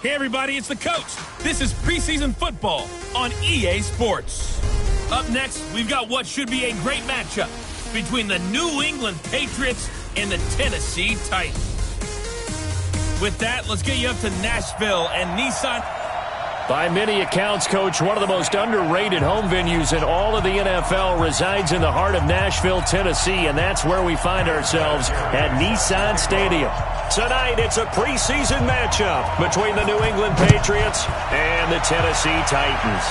Hey everybody, it's the coach. This is preseason football on EA Sports. Up next, we've got what should be a great matchup between the New England Patriots and the Tennessee Titans. With that, let's get you up to Nashville and Nissan. By many accounts, Coach, one of the most underrated home venues in all of the NFL resides in the heart of Nashville, Tennessee, and that's where we find ourselves at Nissan Stadium. Tonight, it's a preseason matchup between the New England Patriots and the Tennessee Titans.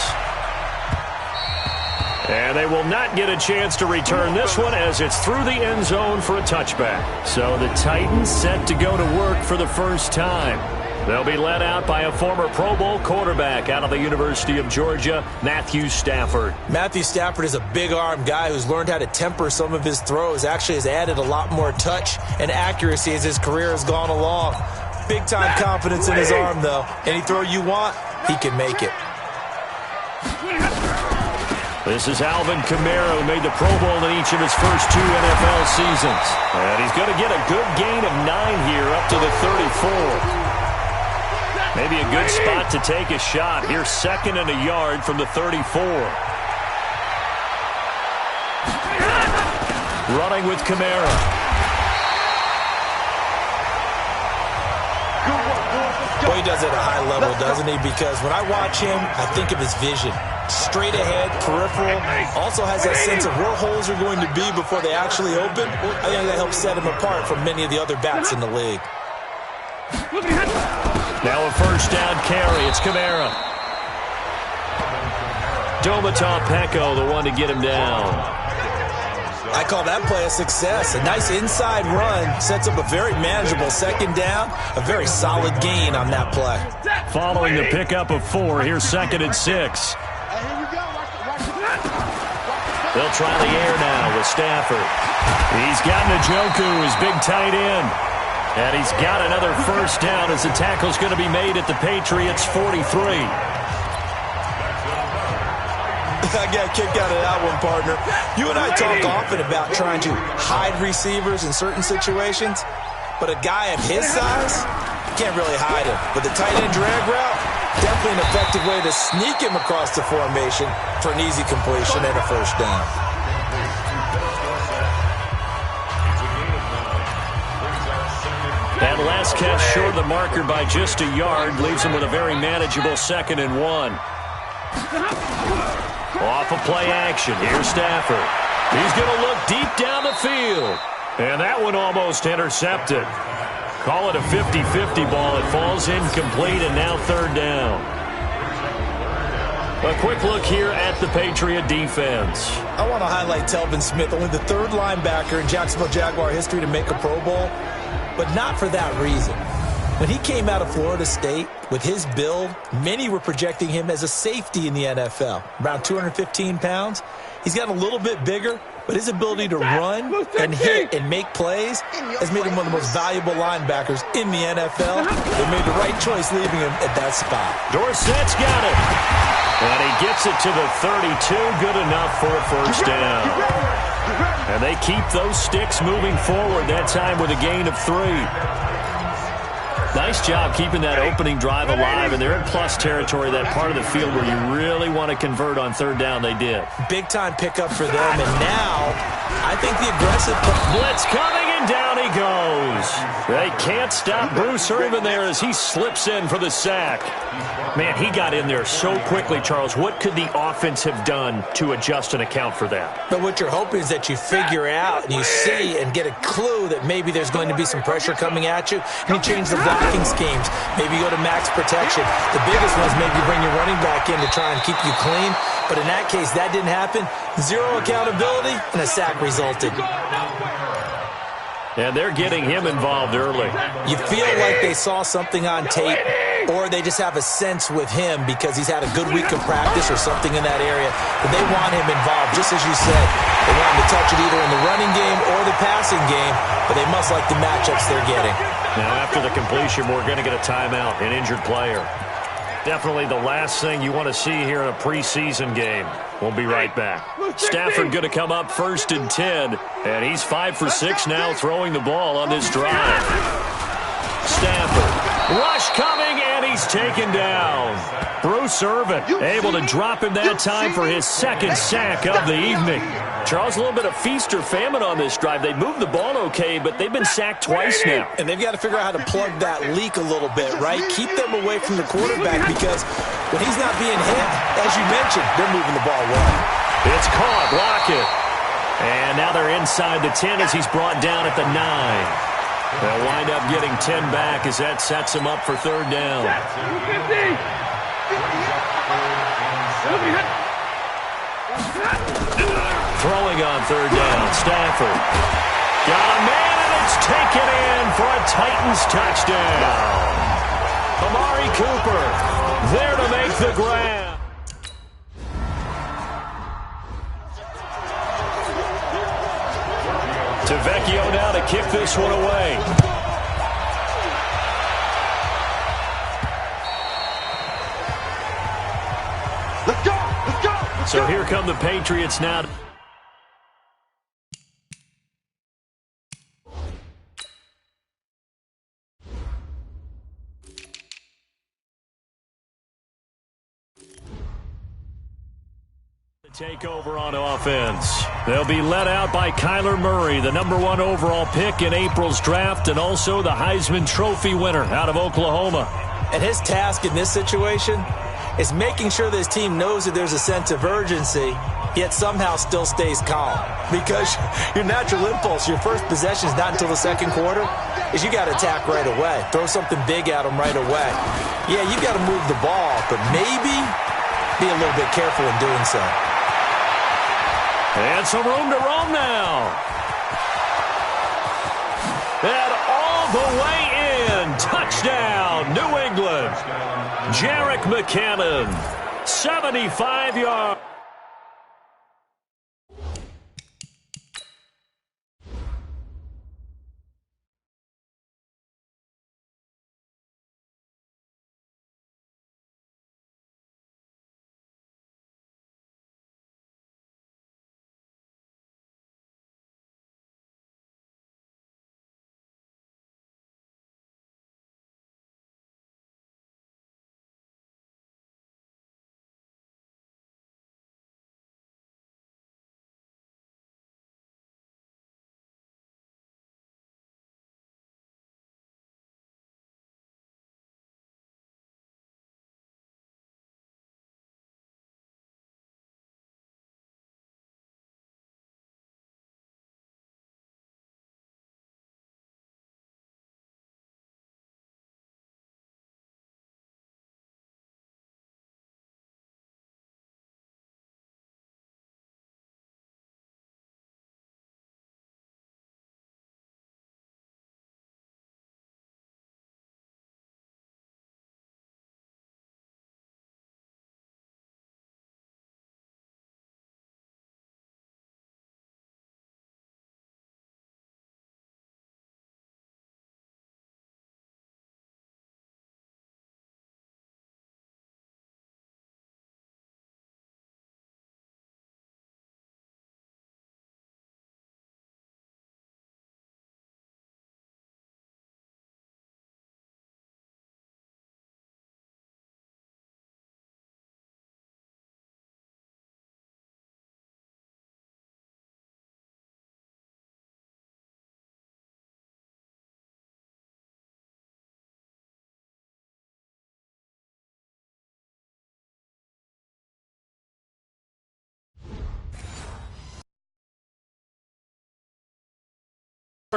And they will not get a chance to return this one as it's through the end zone for a touchback. So the Titans set to go to work for the first time. They'll be led out by a former Pro Bowl quarterback out of the University of Georgia, Matthew Stafford. Matthew Stafford is a big-arm guy who's learned how to temper some of his throws. Actually has added a lot more touch and accuracy as his career has gone along. Big-time confidence in his arm, though. Any throw you want, he can make it. This is Alvin Kamara, who made the Pro Bowl in each of his first 2 NFL seasons. And he's going to get a good gain of 9 here up to the 34. Maybe a good spot to take a shot. Here's 2nd and a yard from the 34. Running with Kamara. Well, he does it at a high level, doesn't he? Because when I watch him, I think of his vision. Straight ahead, peripheral. Also has that sense of where holes are going to be before they actually open. I think that helps set him apart from many of the other backs in the league. Now a first down carry. It's Kamara. Domata Peko, the one to get him down. I call that play a success. A nice inside run sets up a very manageable 2nd down. A very solid gain on that play. Following the pickup of 4, here's 2nd and 6. They'll try the air now with Stafford. He's got Njoku, his big tight end. And he's got another first down as the tackle's going to be made at the Patriots' 43. I got a kick out of that one, partner. You and I talk often about trying to hide receivers in certain situations, but a guy of his size, you can't really hide him. But the tight end drag route, definitely an effective way to sneak him across the formation for an easy completion and a first down. That last catch short of the marker by just a yard leaves him with a very manageable 2nd and 1. Off of play action, here's Stafford. He's going to look deep down the field. And that one almost intercepted. Call it a 50-50 ball. It falls incomplete, and now 3rd down. A quick look here at the Patriot defense. I want to highlight Telvin Smith, only the 3rd linebacker in Jacksonville Jaguar history to make a Pro Bowl. But not for that reason. When he came out of Florida State with his build, many were projecting him as a safety in the NFL. Around 215 pounds. He's gotten a little bit bigger, but his ability to run and hit and make plays has made him one of the most valuable linebackers in the NFL. They made the right choice leaving him at that spot. Dorsett's got it. And he gets it to the 32. Good enough for a first down. And they keep those sticks moving forward, that time with a gain of 3. Nice job keeping that opening drive alive, and they're in plus territory, that part of the field where you really want to convert on 3rd down. They did. Big-time pickup for them, and now I think the aggressive blitz coming, and down he goes. They can't stop Bruce Irvin there as he slips in for the sack. Man, he got in there so quickly, Charles. What could the offense have done to adjust and account for that? But what you're hoping is that you figure out and you see and get a clue that maybe there's going to be some pressure coming at you, and you change the blocking schemes. Maybe go to max protection. The biggest one is maybe bring your running back in to try and keep you clean. But in that case, that didn't happen. 0 accountability, and a sack resulted. And they're getting him involved early. You feel like they saw something on tape, or they just have a sense with him because he's had a good week of practice or something in that area. But they want him involved, just as you said. They want him to touch it either in the running game or the passing game, but they must like the matchups they're getting. Now, after the completion, we're going to get a timeout, an injured player. Definitely the last thing you want to see here in a preseason game. We'll be right back. Stafford going to come up 1st and 10, and he's 5 for 6 now throwing the ball on this drive. Stafford, rush coming, and he's taken down. Bruce Irvin able to drop him that time for his second sack of the evening. Charles, a little bit of feast or famine on this drive. They moved the ball okay, but they've been sacked twice now. And they've got to figure out how to plug that leak a little bit, right? Keep them away from the quarterback because when he's not being hit, as you mentioned, they're moving the ball well. It's caught. Lockett. And now they're inside the 10 as he's brought down at the 9. They'll wind up getting 10 back as that sets him up for third down. Throwing on third down, Stafford. Got a man, and it's taken in for a Titans touchdown. Amari Cooper there to make the grab. Vecchio now to kick this one away. Let's go! Let's go! Let's So go! here come the Patriots now. Take over on offense. They'll be led out by Kyler Murray, the #1 overall pick in April's draft, and also the Heisman Trophy winner out of Oklahoma. And his task in this situation is making sure this team knows that there's a sense of urgency, yet somehow still stays calm. Because your natural impulse, your first possession is not until the second quarter, is you got to attack right away. Throw something big at them right away. Yeah, you got to move the ball, but maybe be a little bit careful in doing so. And some room to roam now. And all the way in. Touchdown, New England. Jerick McKinnon, 75 yards.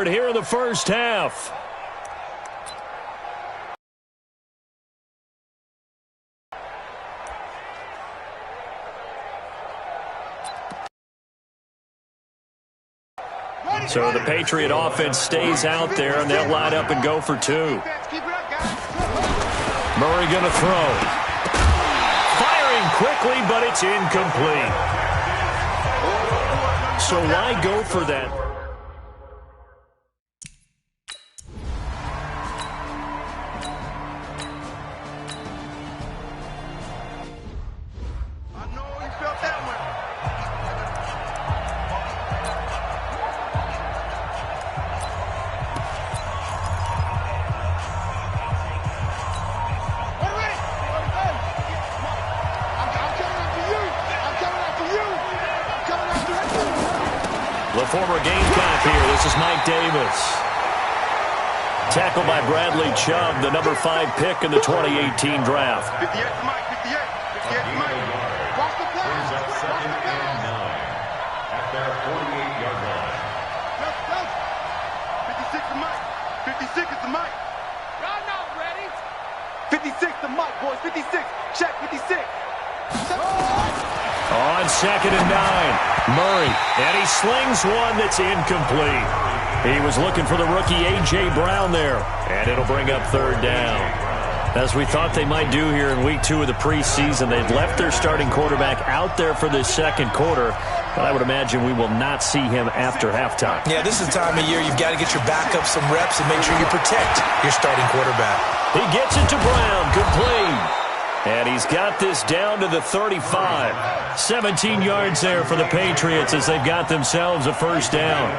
Here in the first half. So the Patriot offense stays out there, and they'll line up and go for two. Murray going to throw. Firing quickly, but it's incomplete. So why go for that? former Gamecock here. This is Mike Davis. Tackled by Bradley Chubb, the number 5 pick in the 2018 draft. 58 to Mike, 58. 58 to Mike. Cross the play. Second and 9 at their 48-yard line. 56 to Mike. 56 is to Mike. Y'all not ready. 56 to Mike, boys. 56. Check 56. On second and 9, Murray, and he slings one that's incomplete. He was looking for the rookie A.J. Brown there, and it'll bring up third down. As we thought they might do here in week 2 of the preseason, they've left their starting quarterback out there for this second quarter, but I would imagine we will not see him after halftime. Yeah, this is the time of year you've got to get your backup some reps and make sure you protect your starting quarterback. He gets it to Brown, complete. And he's got this down to the 35. 17 yards there for the Patriots as they've got themselves a first down.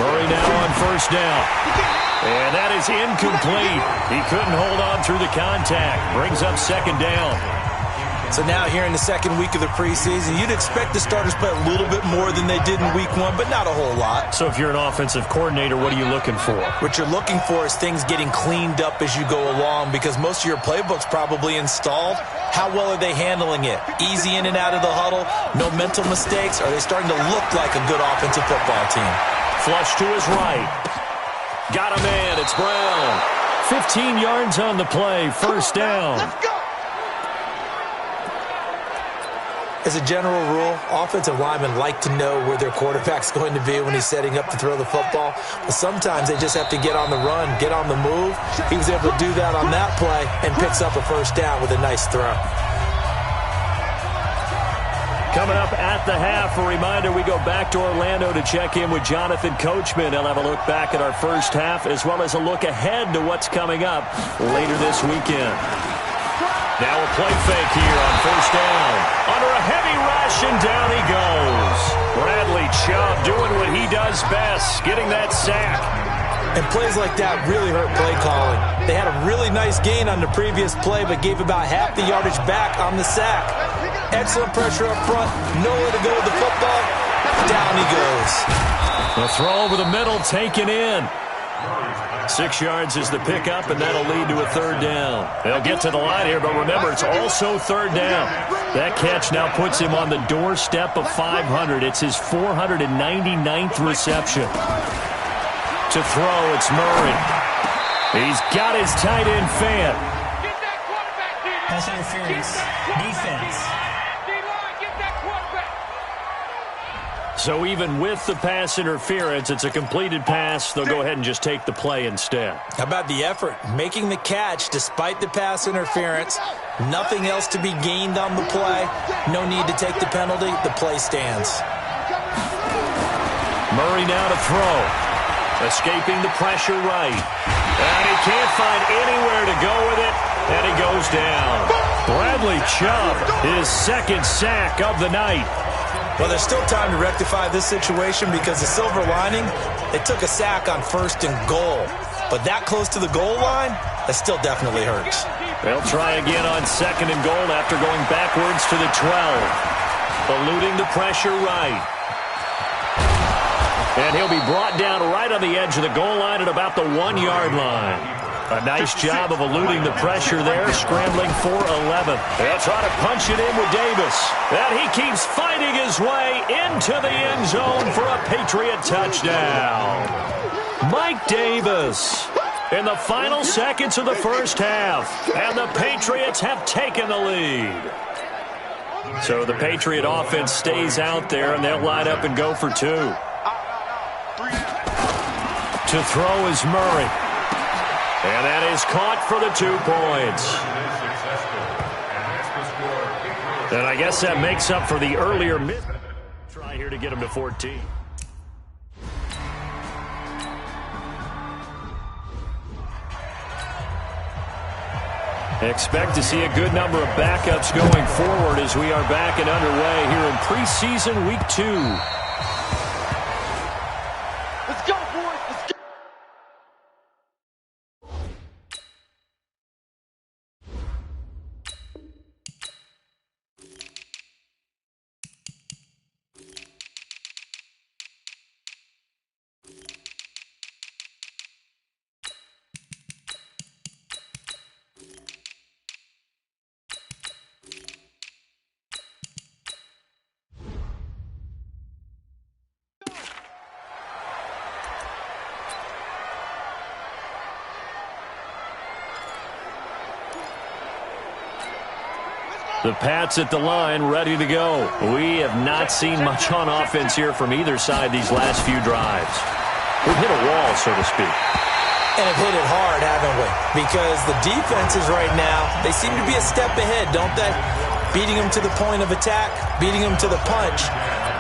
Murray now on first down. And that is incomplete. He couldn't hold on through the contact. Brings up second down. So now here in the second week of the preseason, you'd expect the starters to play a little bit more than they did in week 1, but not a whole lot. So if you're an offensive coordinator, what are you looking for? What you're looking for is things getting cleaned up as you go along, because most of your playbook's probably installed. How well are they handling it? Easy in and out of the huddle? No mental mistakes? Are they starting to look like a good offensive football team? Flush to his right. Got a man. It's Brown. 15 yards on the play. First down. Let's go. As a general rule, offensive linemen like to know where their quarterback's going to be when he's setting up to throw the football. But sometimes they just have to get on the run, get on the move. He was able to do that on that play and picks up a first down with a nice throw. Coming up at the half, a reminder, we go back to Orlando to check in with Jonathan Coachman. He'll have a look back at our first half as well as a look ahead to what's coming up later this weekend. Now a play fake here on first down. Under a heavy rush, and down he goes. Bradley Chubb doing what he does best, getting that sack. And plays like that really hurt play calling. They had a really nice gain on the previous play, but gave about half the yardage back on the sack. Excellent pressure up front. Nowhere to go with the football. Down he goes. The throw over the middle taken in. 6 yards is the pickup, and that'll lead to a third down. They'll get to the line here, but remember, it's also third down. That catch now puts him on the doorstep of 500. It's his 499th reception. To throw, it's Murray. He's got his tight end fan. Pass interference. Defense. So even with the pass interference, it's a completed pass. They'll go ahead and just take the play instead. How about the effort? Making the catch despite the pass interference. Nothing else to be gained on the play. No need to take the penalty. The play stands. Murray now to throw. Escaping the pressure right. And he can't find anywhere to go with it. And he goes down. Bradley Chubb, his second sack of the night. Well, there's still time to rectify this situation because the silver lining, they took a sack on first and goal. But that close to the goal line, that still definitely hurts. They'll try again on second and goal after going backwards to the 12. Eluding the pressure right. And he'll be brought down right on the edge of the goal line at about the 1 yard line. A nice job of eluding the pressure there, scrambling for 11. They'll try to punch it in with Davis. And he keeps fighting his way into the end zone for a Patriot touchdown. Mike Davis in the final seconds of the first half. And the Patriots have taken the lead. So the Patriot offense stays out there, and they'll line up and go for 2. To throw is Murray. And that is caught for the 2 points. And I guess that makes up for the earlier miss. Try here to get him to 14. Expect to see a good number of backups going forward as we are back and underway here in preseason week 2. Let's go, boys. Let's go. The Pats at the line, ready to go. We have not seen much on offense here from either side these last few drives. We've hit a wall, so to speak. And have hit it hard, haven't we? Because the defenses right now, they seem to be a step ahead, don't they? Beating them to the point of attack, beating them to the punch.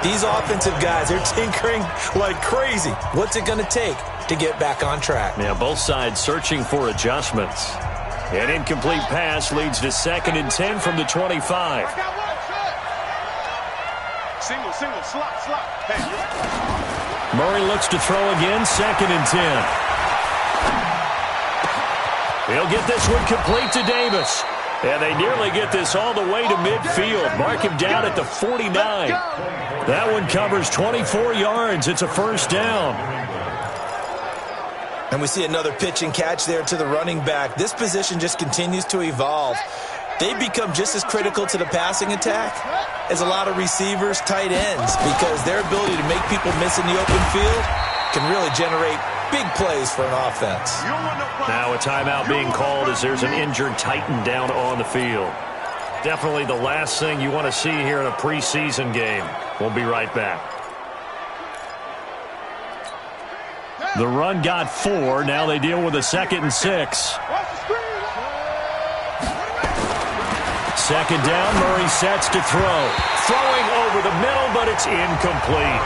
These offensive guys, they're tinkering like crazy. What's it going to take to get back on track? Yeah, both sides searching for adjustments. An incomplete pass leads to 2nd and 10 from the 25. Single, slot. Hey. Murray looks to throw again, 2nd and 10. He'll get this one complete to Davis. And they nearly get this all the way to midfield. Mark him down at the 49. That one covers 24 yards. It's a first down. And we see another pitch and catch there to the running back. This position just continues to evolve. They become just as critical to the passing attack as a lot of receivers, tight ends, because their ability to make people miss in the open field can really generate big plays for an offense. Now a timeout being called as there's an injured Titan down on the field. Definitely the last thing you want to see here in a preseason game. We'll be right back. The run got 4. Now they deal with a 2nd and 6. 2nd down. Murray sets to throw. Throwing over the middle, but it's incomplete.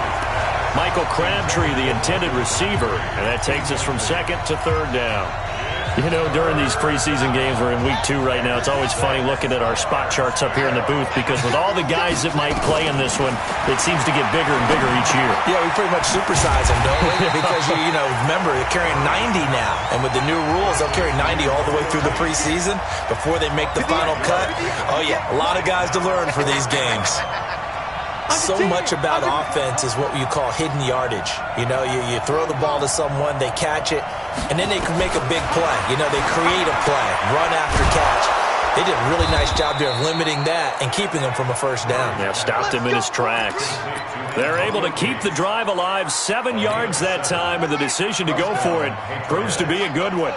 Michael Crabtree, the intended receiver, and that takes us from 2nd to 3rd down. You know, during these preseason games, we're in week 2 right now, it's always funny looking at our spot charts up here in the booth because with all the guys that might play in this one, it seems to get bigger and bigger each year. Yeah, we pretty much supersize them, don't we? Because, you know, remember, they're carrying 90 now. And with the new rules, they'll carry 90 all the way through the preseason before they make the final cut. Oh, yeah, a lot of guys to learn for these games. So much about offense is what you call hidden yardage. You know, you throw the ball to someone, they catch it, and then they can make a big play. You know, they create a play, run after catch. They did a really nice job there of limiting that and keeping him from a first down. Yeah, stopped him in his tracks. They're able to keep the drive alive, 7 yards that time, and the decision to go for it proves to be a good one.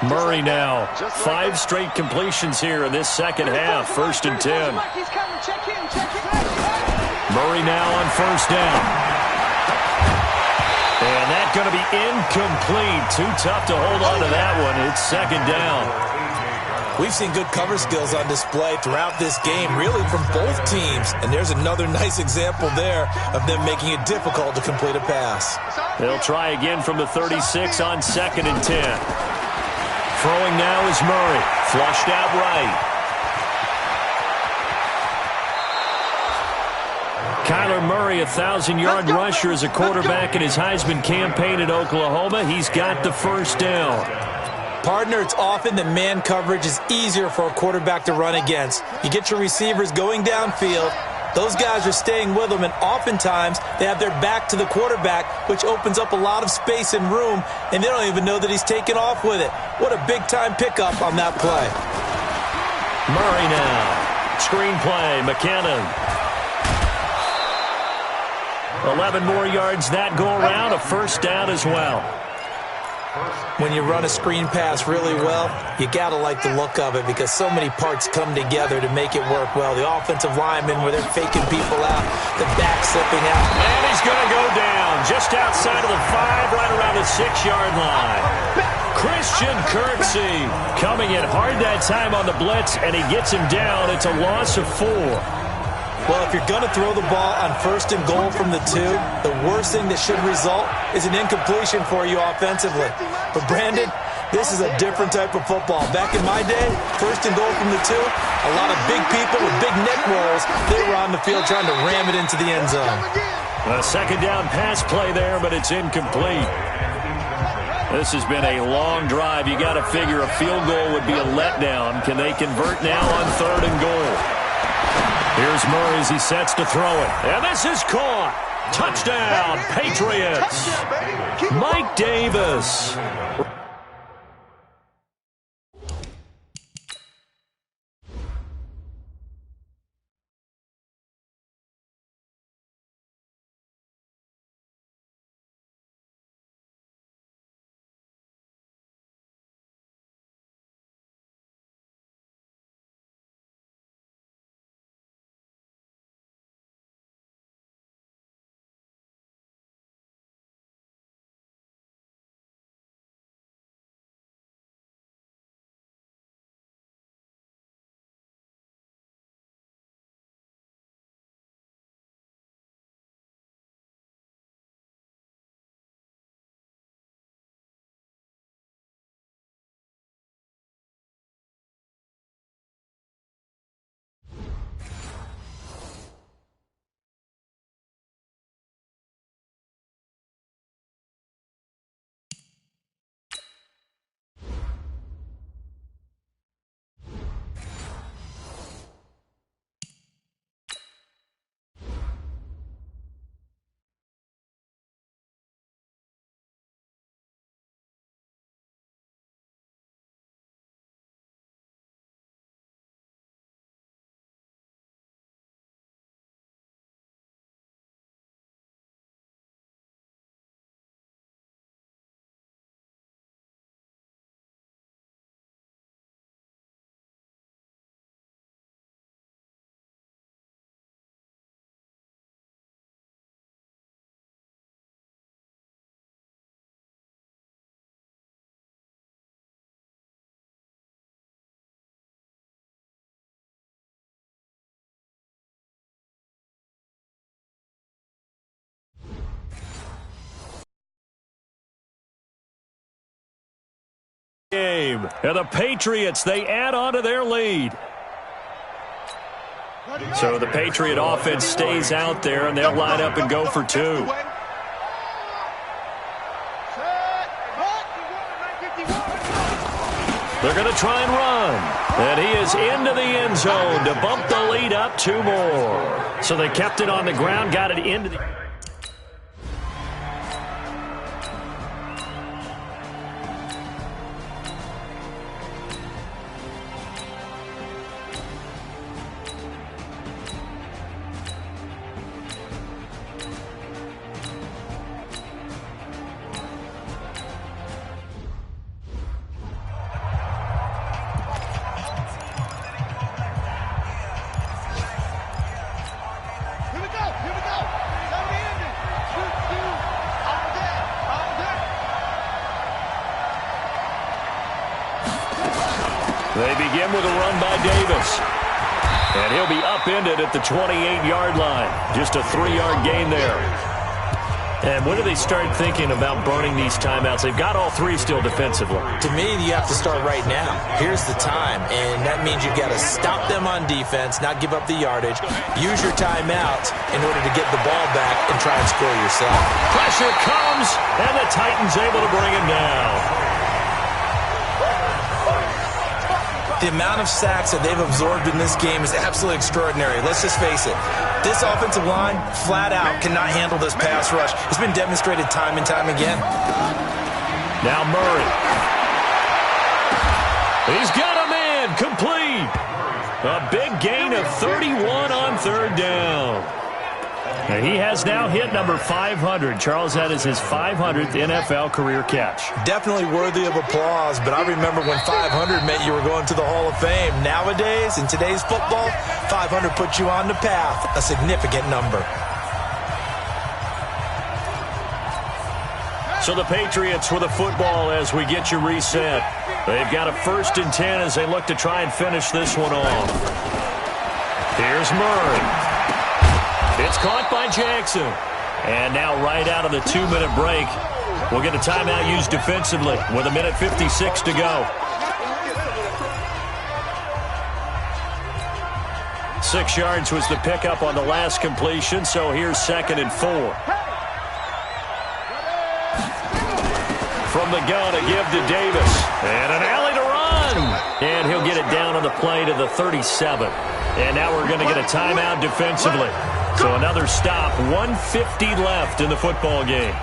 Murray now, 5 straight completions here in this second half, 1st and 10. Murray now on 1st down. And that's going to be incomplete. Too tough to hold on to that one. It's 2nd down. We've seen good cover skills on display throughout this game, really from both teams. And there's another nice example there of them making it difficult to complete a pass. They'll try again from the 36 on 2nd and 10. Throwing now is Murray. Flushed out right. Kyler Murray, a 1,000-yard rusher as a quarterback in his Heisman campaign at Oklahoma. He's got the 1st down. Partner, it's often that man coverage is easier for a quarterback to run against. You get your receivers going downfield. Those guys are staying with them, and oftentimes they have their back to the quarterback, which opens up a lot of space and room, and they don't even know that he's taken off with it. What a big-time pickup on that play. Murray now. Screen play, McKinnon. 11 more yards that go around, a 1st down as well. When you run a screen pass really well, you got to like the look of it because so many parts come together to make it work well. The offensive linemen where they're faking people out, the back slipping out. And he's going to go down just outside of the 5, right around the 6-yard line. Christian Kirksey coming in hard that time on the blitz, and he gets him down. It's a loss of 4. Well, if you're going to throw the ball on 1st and goal from the 2, the worst thing that should result is an incompletion for you offensively. But, Brandon, this is a different type of football. Back in my day, 1st and goal from the 2, a lot of big people with big neck rolls, they were on the field trying to ram it into the end zone. A 2nd down pass play there, but it's incomplete. This has been a long drive. You got to figure a field goal would be a letdown. Can they convert now on 3rd and goal? Here's Murray as he sets to throw it. And this is caught. Touchdown, Patriots. Mike Davis. Game. And the Patriots, they add on to their lead. So the Patriot offense stays out there, and they'll line up and go for two. They're going to try and run. And he is into the end zone to bump the lead up two more. So they kept it on the ground, got it into the... They begin with a run by Davis. And he'll be upended at the 28-yard line. Just a 3-yard gain there. And when do they start thinking about burning these timeouts? They've got all three still defensively. To me, you have to start right now. Here's the time, and that means you've got to stop them on defense, not give up the yardage, use your timeouts in order to get the ball back and try and score yourself. Pressure comes, and the Titans able to bring him down. The amount of sacks that they've absorbed in this game is absolutely extraordinary. Let's just face it. This offensive line, flat out, cannot handle this pass rush. It's been demonstrated time and time again. Now Murray. He's got a man complete. A big gain of 31 on third down. And he has now hit number 500. Charles, that is his 500th NFL career catch. Definitely worthy of applause, but I remember when 500 meant you were going to the Hall of Fame. Nowadays, in today's football, 500 puts you on the path, a significant number. So the Patriots with a football as we get you reset. They've got a 1st and 10 as they look to try and finish this one off. Here's Murray. It's caught by Jackson. And now right out of the 2-minute break, we'll get a timeout used defensively with 1:56 to go. 6 yards was the pickup on the last completion, so here's 2nd and 4. From the gun, a give to Davis. And an alley to run. And he'll get it down on the play to the 37. And now we're going to get a timeout defensively. So another stop, 1:50 left in the football game.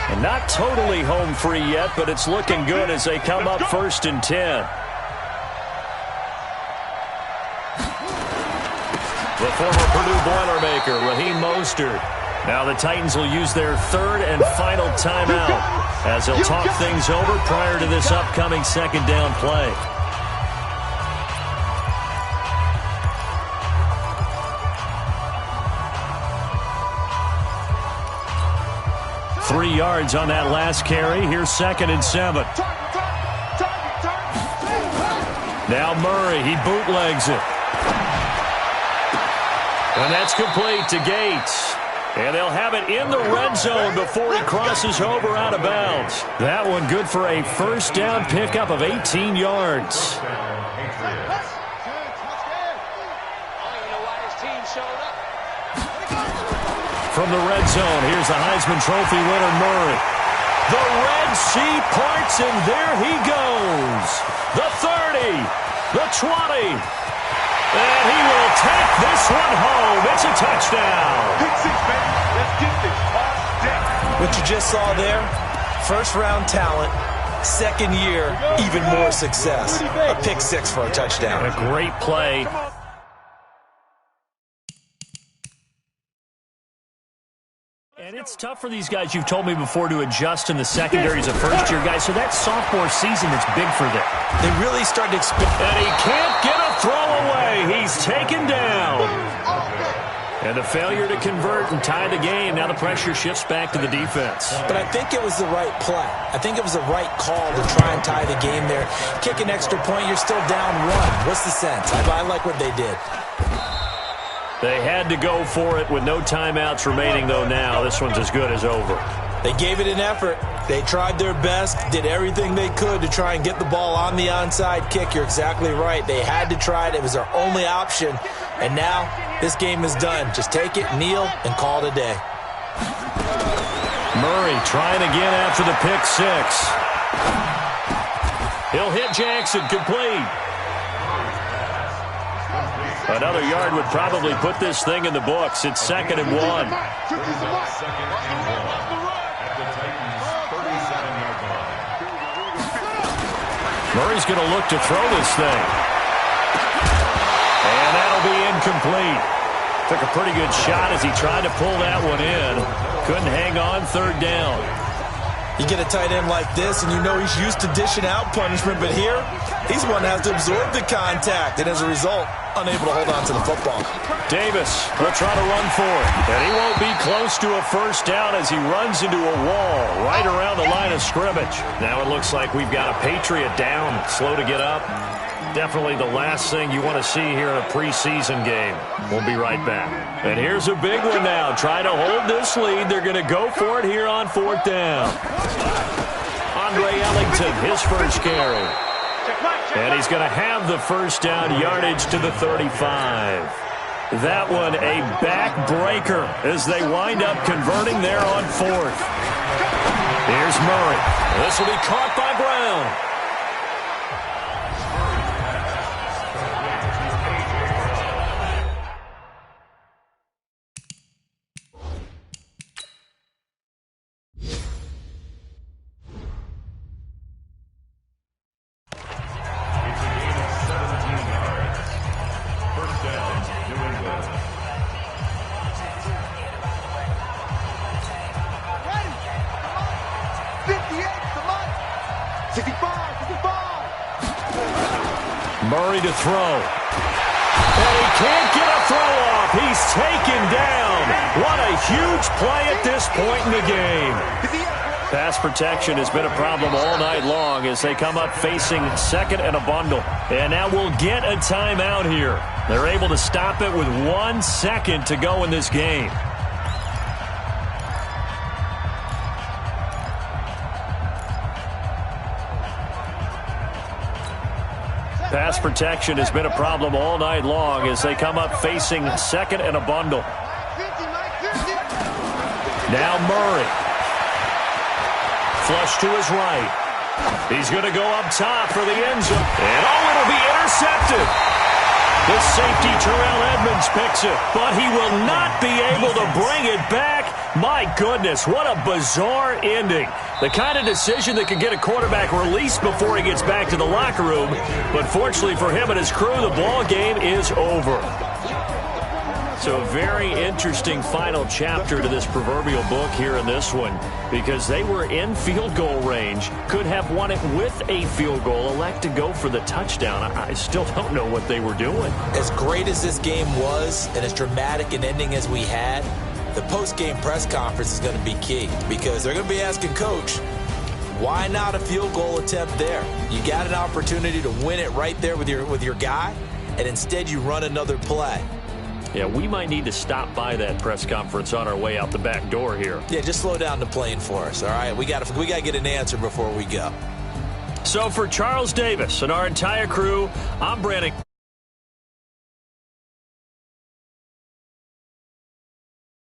And not totally home free yet, but it's looking good as they come up 1st and 10. The former Purdue Boilermaker, Raheem Mostert. Now the Titans will use their 3rd and final timeout as they'll talk things over prior to this upcoming 2nd down play. Three yards on that last carry. Here's 2nd and 7. Now Murray, he bootlegs it. And that's complete to Gates. And they'll have it in the red zone before he crosses over out of bounds. That one good for a 1st down pickup of 18 yards. From the red zone, here's the Heisman Trophy winner, Murray. The Red Sea parts, and there he goes. The 30, the 20, and he will take this one home. It's a touchdown. Pick 6, baby. Let's get this on deck. What you just saw there, 1st-round talent, 2nd year, even more success. A pick 6 for a touchdown. A great play. And it's tough for these guys, you've told me before, to adjust in the secondary as a first-year guy. So that sophomore season is big for them. They really started to expect. And he can't get a throw away. He's taken down. And the failure to convert and tie the game. Now the pressure shifts back to the defense. But I think it was the right play. I think it was the right call to try and tie the game there. Kick an extra point, you're still down 1. What's the sense? I like what they did. They had to go for it with no timeouts remaining, though, now. This one's as good as over. They gave it an effort. They tried their best, did everything they could to try and get the ball on the onside kick. You're exactly right. They had to try it. It was their only option. And now this game is done. Just take it, kneel, and call it a day. Murray trying again after the pick six. He'll hit Jackson, complete. Another yard would probably put this thing in the books. It's 2nd and 1. Murray's going to look to throw this thing. And that'll be incomplete. Took a pretty good shot as he tried to pull that one in. Couldn't hang on, 3rd down. You get a tight end like this, and you know he's used to dishing out punishment, but here, he's one that has to absorb the contact, and as a result, unable to hold on to the football. Davis will try to run for it, and he won't be close to a 1st down as he runs into a wall right around the line of scrimmage. Now it looks like we've got a Patriot down, slow to get up. Definitely the last thing you want to see here in a preseason game. We'll be right back. And here's a big one now. Trying to hold this lead. They're going to go for it here on 4th down. Andre Ellington, his first carry. And he's going to have the 1st down yardage to the 35. That one a backbreaker as they wind up converting there on 4th. Here's Murray. This will be caught by Brown. Murray to throw. And he can't get a throw off. He's taken down. What a huge play at this point in the game. Pass protection has been a problem all night long as they come up facing 2nd and a bundle. And now we'll get a timeout here. They're able to stop it with 1 second to go in this game. Pass protection has been a problem all night long as they come up facing 2nd and a bundle. Now Murray. Flush to his right. He's going to go up top for the end zone. And it'll be intercepted. The safety, Terrell Edmonds, picks it, but he will not be able to bring it back. My goodness, what a bizarre ending. The kind of decision that could get a quarterback released before he gets back to the locker room. But fortunately for him and his crew, the ball game is over. So a very interesting final chapter to this proverbial book here in this one, because they were in field goal range, could have won it with a field goal, elect to go for the touchdown. I still don't know what they were doing. As great as this game was and as dramatic an ending as we had, the post-game press conference is going to be key, because they're going to be asking Coach, why not a field goal attempt there? You got an opportunity to win it right there with your guy, and instead you run another play. Yeah, we might need to stop by that press conference on our way out the back door here. Yeah, just slow down the plane for us, all right? We got to get an answer before we go. So for Charles Davis and our entire crew, I'm Brandon.